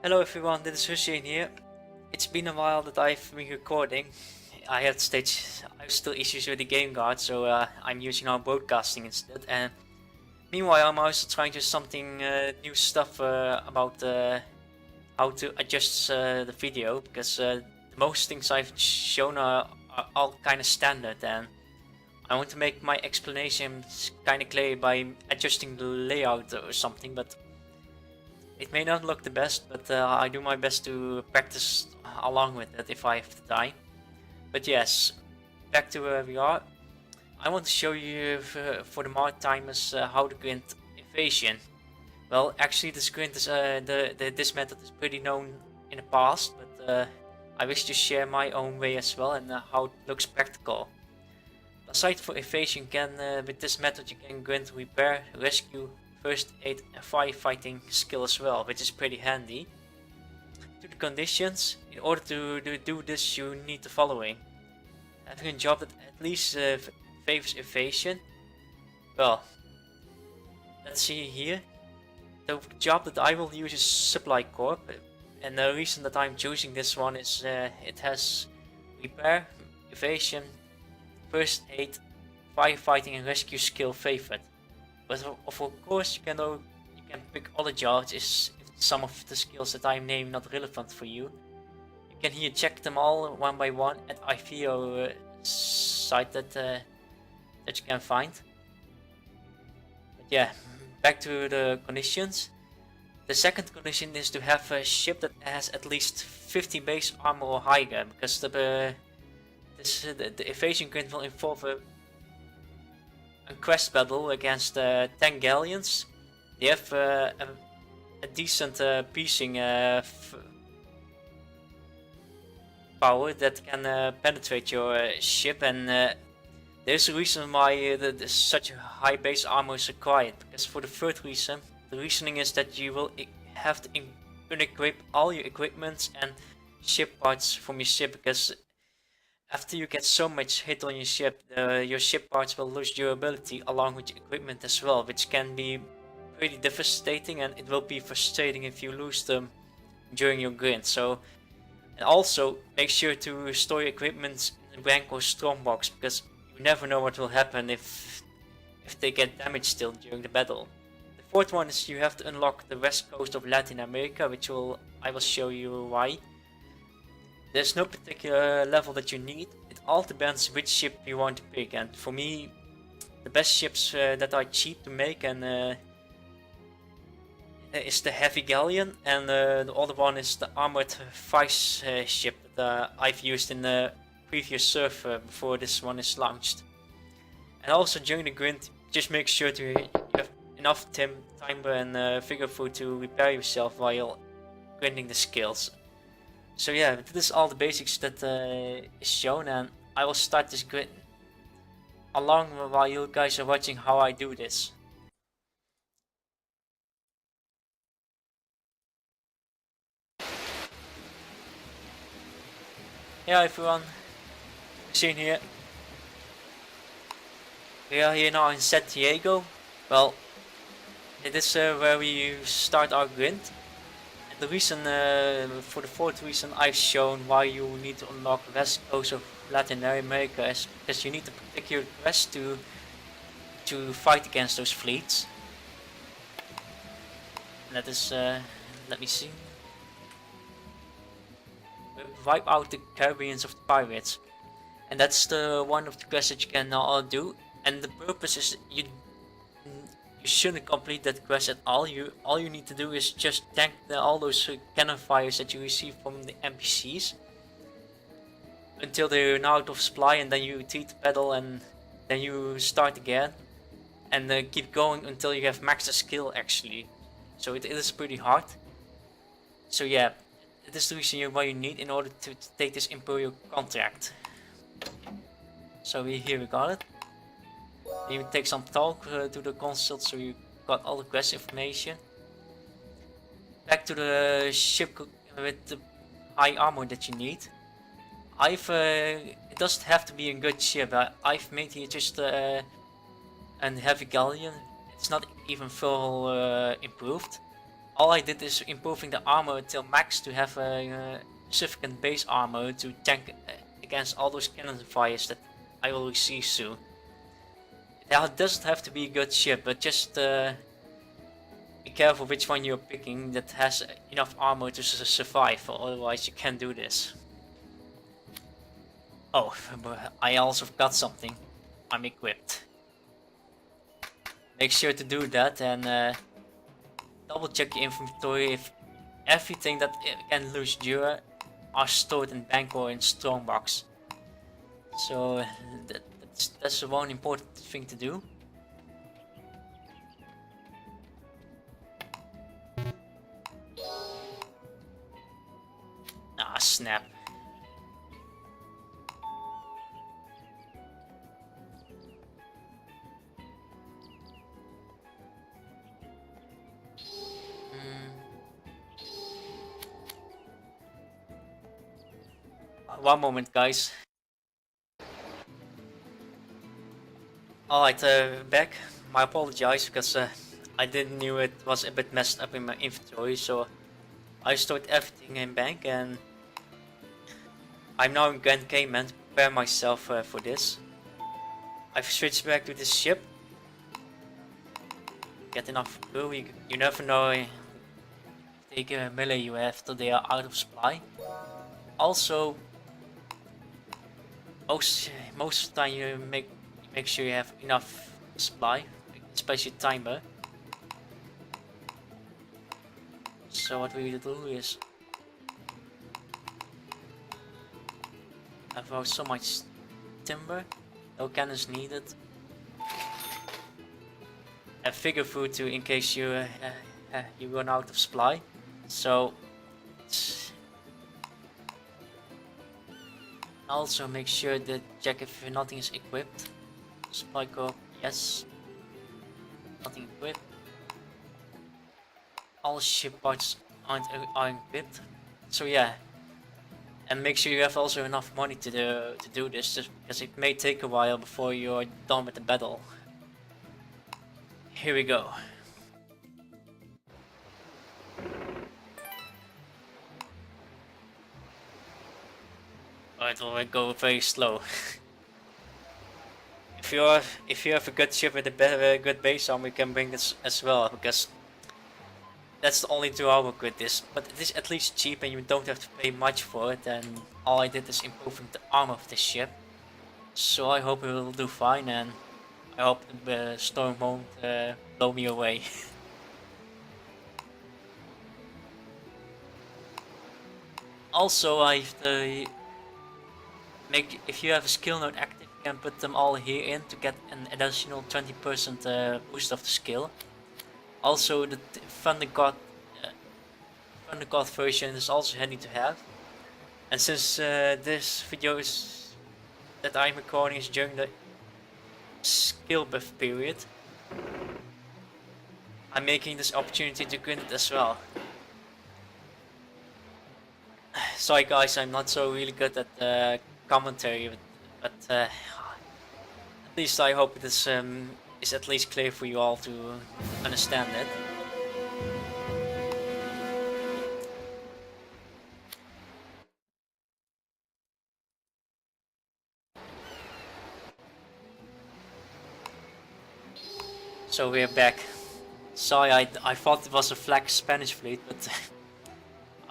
Hello everyone, this is Hussein here. It's been a while that I've been recording. I had still issues with the game guard, so I'm using our broadcasting instead. And meanwhile, I'm also trying to do something new stuff about how to adjust the video, because most things I've shown are all kind of standard, and I want to make my explanations kind of clear by adjusting the layout or something, but it may not look the best, but I do my best to practice along with it if I have the time. But yes, back to where we are. I want to show you for the maritimers how to grind Evasion. Well, actually this grind is, this method is pretty known in the past, but I wish to share my own way as well and how it looks practical. Aside for Evasion, with this method you can grind repair, rescue, first aid and firefighting skill as well, which is pretty handy. To the conditions, in order to do this you need the following. Having a job that at least favors evasion. Well, let's see here. The job that I will use is Supply Corp, and the reason that I'm choosing this one is it has repair, evasion, first aid, firefighting and rescue skill favored. But of course you can pick other jobs if some of the skills that I name not relevant for you. You can here check them all one by one at IVO site that you can find. But yeah, back to the conditions. The second condition is to have a ship that has at least 50 base armor or higher, because the evasion grid will involve a quest battle against 10 galleons. They have a decent piercing power that can penetrate your ship, and there's a reason why such a high base armor is required. Because for the third reason, the reasoning is that you will have to unequip all your equipment and ship parts from your ship, because after you get so much hit on your ship parts will lose durability along with your equipment as well, which can be pretty devastating, and it will be frustrating if you lose them during your grind. So, and also make sure to store your equipment in a rank or strong box, because you never know what will happen if they get damaged still during the battle. The fourth one is you have to unlock the west coast of Latin America, which I will show you why. There's no particular level that you need, it all depends which ship you want to pick, and for me the best ships that are cheap to make and is the heavy galleon, and the other one is the armored vice ship that I've used in the previous server before this one is launched. And also during the grind, just make sure you have enough time and figure food to repair yourself while grinding the skills. So yeah, this is all the basics that is shown, and I will start this grind along while you guys are watching how I do this. Yeah everyone, Shane here. We are here now in San Diego. Well, it is where we start our grind. The reason, for the fourth reason I've shown why you need to unlock west coast of Latin America is because you need a particular quest to fight against those fleets. And that is, let me see. Wipe out the Caribbeans of the pirates, and that's the one of the quests that you can now do. And the purpose is you shouldn't complete that quest at all. All you need to do is just tank all those cannon fires that you receive from the NPCs until they're now out of supply, and then you retreat the battle and then you start again and keep going until you have max skill actually. So it is pretty hard. So yeah, it is the reason why you need in order to take this Imperial contract. So here we got it. You take some talk to the consult, so you got all the quest information. Back to the ship with the high armor that you need. It doesn't have to be a good ship. I've made here just a heavy galleon. It's not even full improved. all I did is improving the armor till max to have a significant base armor to tank against all those cannon fires that I will receive soon. It doesn't have to be a good ship, but just be careful which one you're picking that has enough armor to survive, otherwise you can't do this. Oh, but I also got something. I'm equipped. Make sure to do that and double check your inventory if everything that can lose Dura are stored in bank or in strongbox. So that's one important thing to do. Ah, snap. One moment, guys. Alright, back. My apologies because I didn't knew it was a bit messed up in my inventory, so I stored everything in bank and I'm now in Grand Cayman to prepare myself for this. I've switched back to this ship. Get enough fuel, you never know take a melee you have till they are out of supply. Also, most of the time you make sure you have enough supply, especially timer. So what we do is have so much timber, no cannons needed. A figure food too in case you you run out of supply. So also make sure that check if nothing is equipped. Supply corp, yes. Nothing equipped. All ship parts are equipped. So yeah. And make sure you have also enough money to do this, just because it may take a while before you're done with the battle. Here we go. It will go very slow. if you have a good ship with a good base armor, you can bring this as well, because that's the only 2 hour with this. But it is at least cheap and you don't have to pay much for it, and all I did is improving the armor of the ship. So I hope it will do fine, and I hope the storm won't blow me away. Also, if you have a skill node active, you can put them all here in to get an additional 20% boost of the skill. Also, the Thunder God version is also handy to have. And since this video that I'm recording is during the skill buff period, I'm making this opportunity to grind it as well. Sorry guys, I'm not so really good at commentary, but at least I hope this is at least clear for you all to understand it. So we're back. Sorry, I thought it was a flag Spanish fleet, but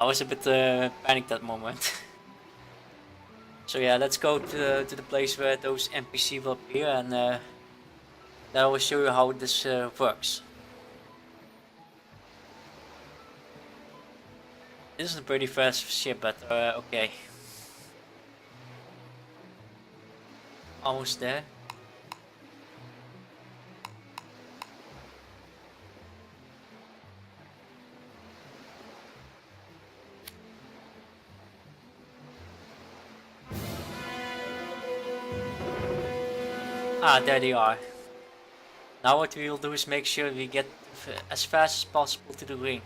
I was a bit panicked that moment. So yeah, let's go to the place where those NPC will appear, and then I will show you how this works. This is a pretty fast ship, but okay. Almost there. Ah, there they are. Now what we will do is make sure we get as fast as possible to the ring.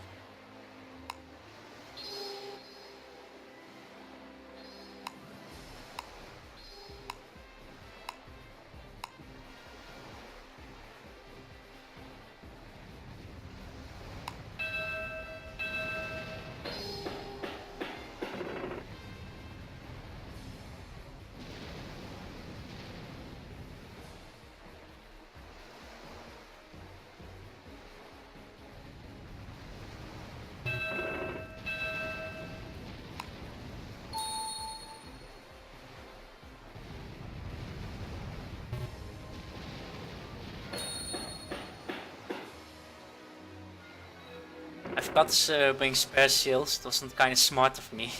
forgot to bring spare sails. It wasn't kind of smart of me.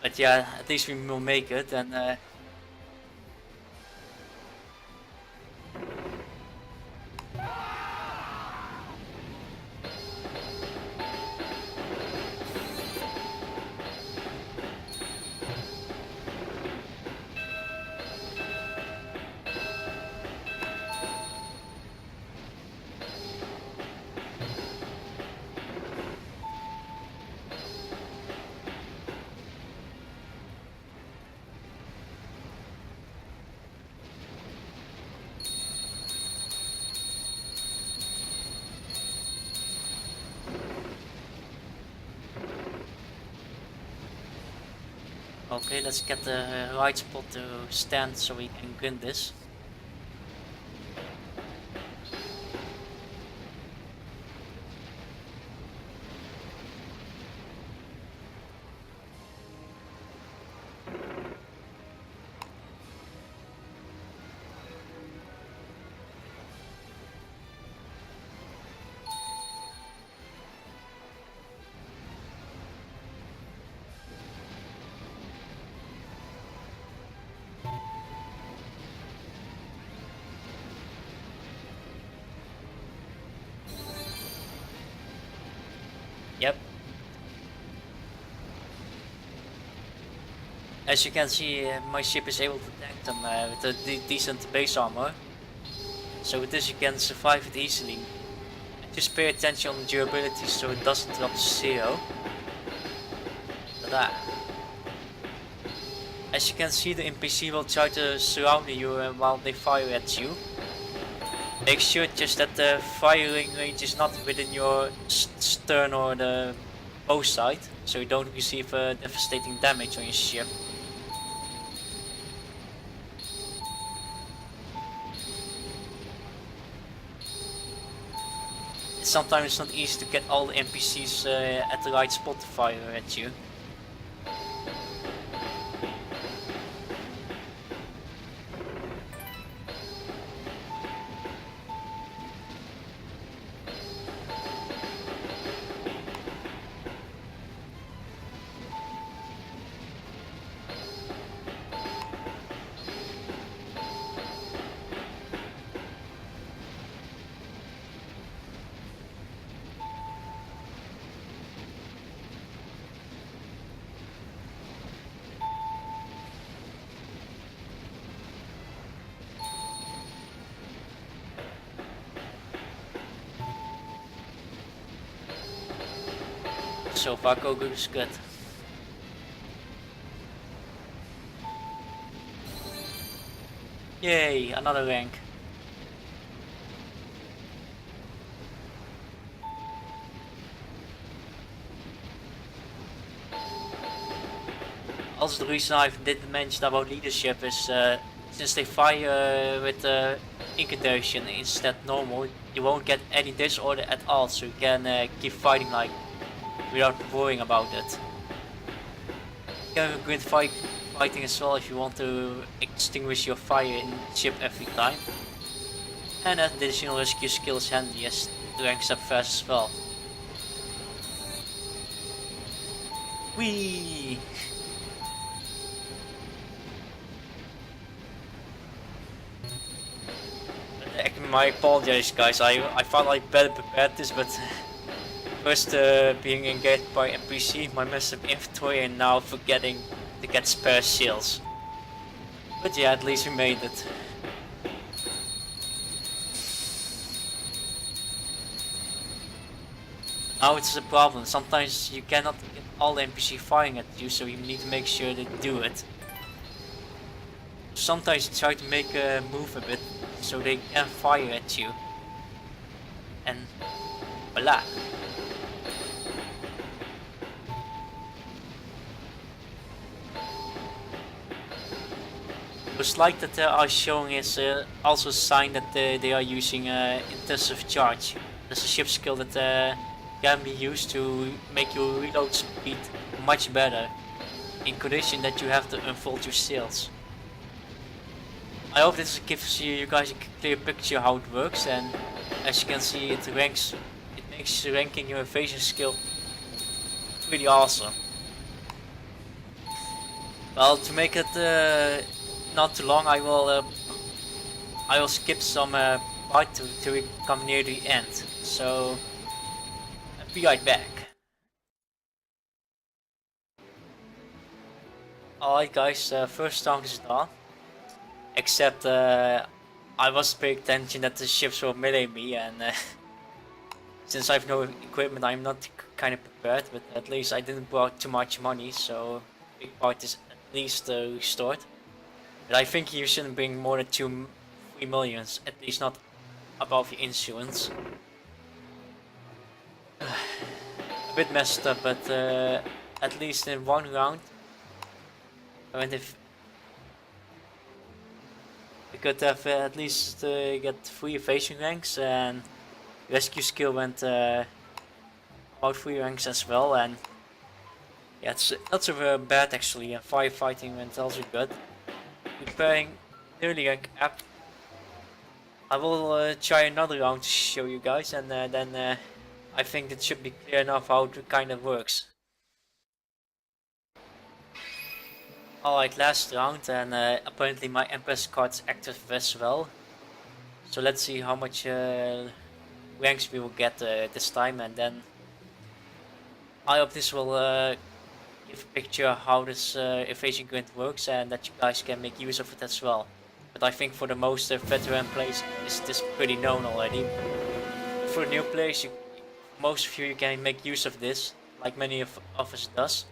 But yeah, at least we will make it, and okay, let's get the right spot to stand so we can win this. Yep. As you can see, my ship is able to tank them with a decent base armor. So with this you can survive it easily. Just pay attention on the durability so it doesn't drop to 0. Ta-da. As you can see, the NPC will try to surround you while they fire at you. Make sure just that the firing range is not within your stern or the bow side, so you don't receive devastating damage on your ship. Sometimes it's not easy to get all the NPCs at the right spot to fire at you. So far, Goku is good. Yay, another rank. Also, the reason I didn't mention about leadership is since they fire with incantation instead normal, you won't get any disorder at all, so you can keep fighting like without worrying about it. You can have a good fighting as well if you want to extinguish your fire in the ship every time. And that additional rescue skill is handy as it ranks up fast as well. Whee! My apologies guys, I thought I better prepared this, but first being engaged by NPC, my massive inventory, and now forgetting to get spare shields. But yeah, at least we made it. Now it's a problem, sometimes you cannot get all the NPC firing at you, so you need to make sure they do it. Sometimes you try to make a move a bit, so they can fire at you. And voila! Looks like that they are showing is also a sign that they are using intensive charge. That's a ship skill that can be used to make your reload speed much better, in condition that you have to unfold your sails. I hope this gives you guys a clear picture how it works, and as you can see it makes ranking your evasion skill really awesome. Well, to make it not too long, I will skip some part till we come near the end. So I'll be right back. Alright guys, first round is done. Except I was paying attention that the ships were melee me, and since I have no equipment I'm not kind of prepared, but at least I didn't brought too much money, so big part is at least restored. But I think you shouldn't bring more than 3 millions, at least not above the insurance. A bit messed up, but at least in one round, and if we could have at least get 3 evasion ranks, and rescue skill went about 3 ranks as well, and yeah, it's not so bad actually, and firefighting went also good. Preparing nearly rank up. I will try another round to show you guys, and then I think it should be clear enough how it kind of works. Alright, last round, and apparently my Empress card is active as well. So let's see how much ranks we will get this time, and then I hope this will give a picture how this evasion grid works, and that you guys can make use of it as well. But I think for the most veteran players this is pretty known already. For new players, most of you can make use of this, like many of us does.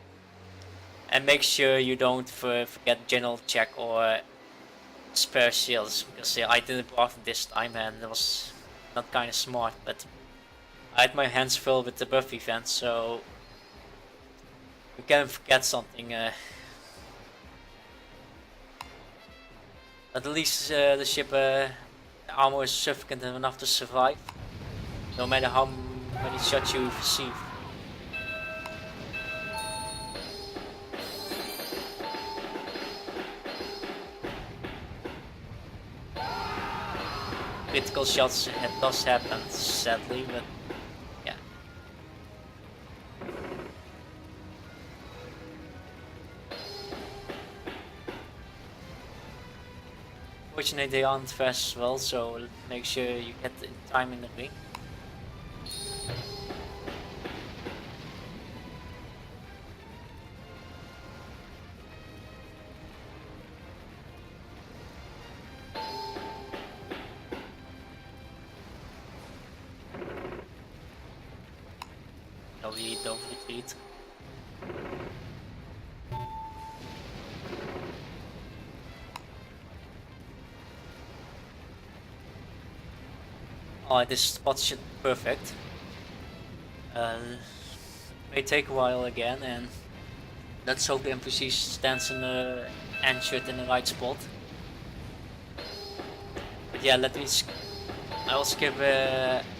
And make sure you don't forget general check or spare shields, because I didn't brought them this time and it was not kind of smart, but I had my hands full with the buff event, so you can forget something. But at least the ship armor is sufficient enough to survive, no matter how many shots you receive. Critical shots, it does happen, sadly, but yeah. Fortunately they aren't fast as well, so make sure you get in time in the ring. No, we don't retreat. Oh, this spot should be perfect. May take a while again, and let's hope the NPC stands in the anchored in the right spot. But yeah, I'll skip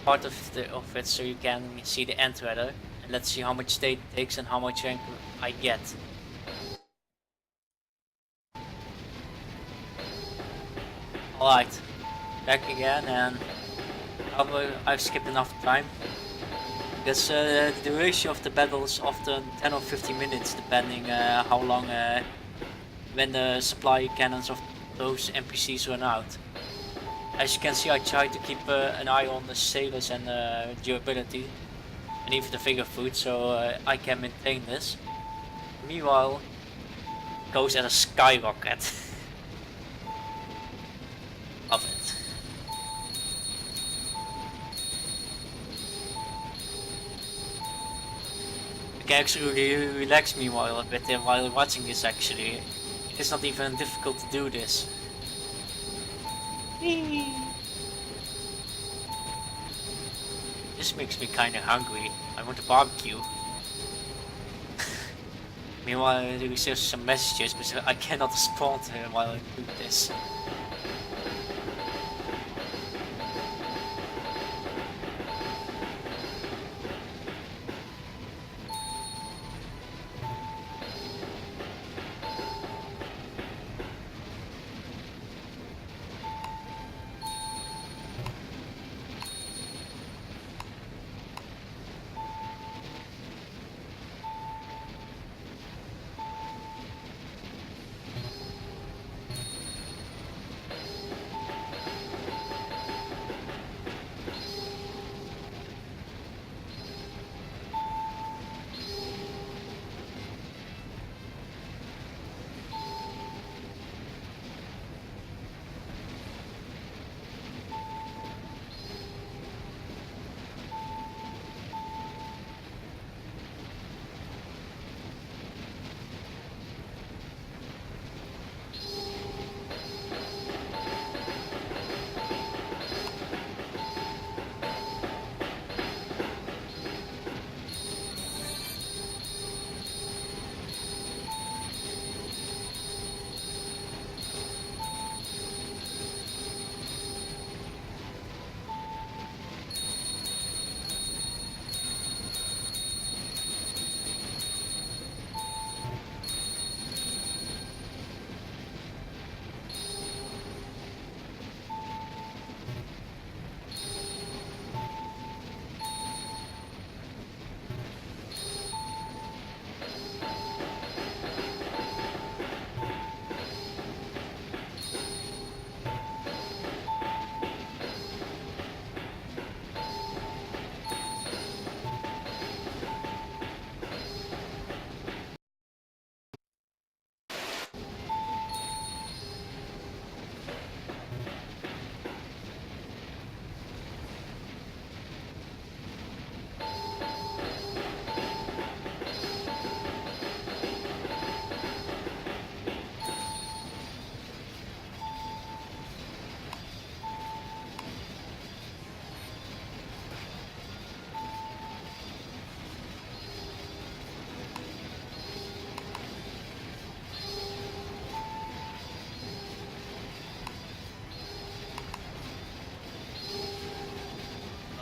part of it so you can see the end rather. And let's see how much state it takes and how much rank I get. Alright, back again, and I've skipped enough time. Because the duration of the battle is often 10 or 15 minutes, depending how long when the supply cannons of those NPCs run out. As you can see, I try to keep an eye on the sailors and durability, and even the figure food, so I can maintain this. Meanwhile, it goes at a skyrocket. Love it. You can actually relax meanwhile a bit while watching this actually. It's not even difficult to do this. This makes me kinda hungry. I want a barbecue. Meanwhile, I receive some messages, but I cannot respond to him while I do this.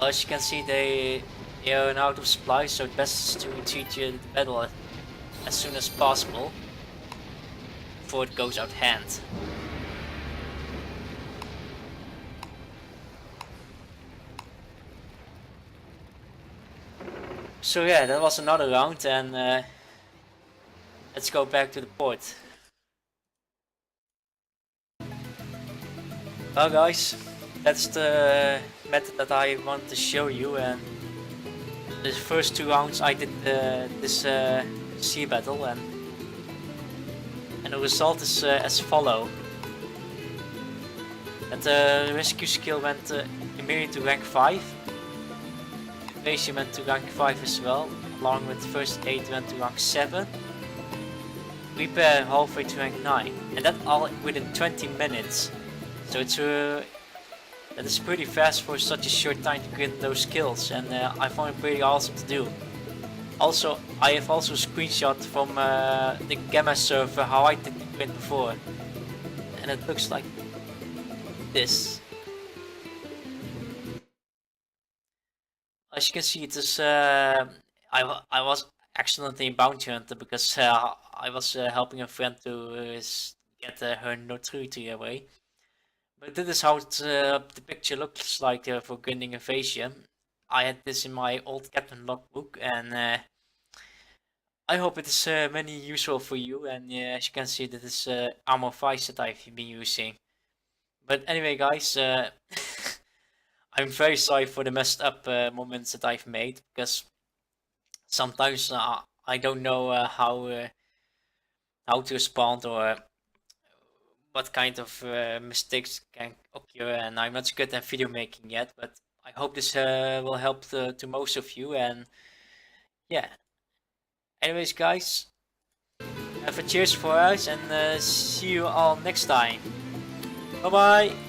As you can see, they are out of supplies, so it's best to retreat to the battle as soon as possible before it goes out of hand. So yeah, that was another round, and let's go back to the port. Well guys, that's the method that I wanted to show you, and the first 2 rounds I did this sea battle, and the result is as follow. And the rescue skill went immediately to rank 5. Evasion went to rank 5 as well, along with first aid went to rank 7. Repair halfway to rank 9, and that all within 20 minutes. So it's that is pretty fast for such a short time to get those skills, and I found it pretty awesome to do. Also, I have also a screenshot from the Gamma server how I did the print before, and it looks like this. As you can see, it is I was accidentally a bounty hunter because I was helping a friend to get her notoriety away. But this is how the picture looks like for Gunning Evasion. I had this in my old captain logbook, and I hope it is many useful for you. And as you can see, this is armor 5 that I've been using. But anyway, guys, I'm very sorry for the messed up moments that I've made, because sometimes I don't know how to respond, or what kind of mistakes can occur, and I'm not so good at video making yet, but I hope this will help to most of you. And yeah, anyways guys, have a cheers for us, and see you all next time. Bye bye.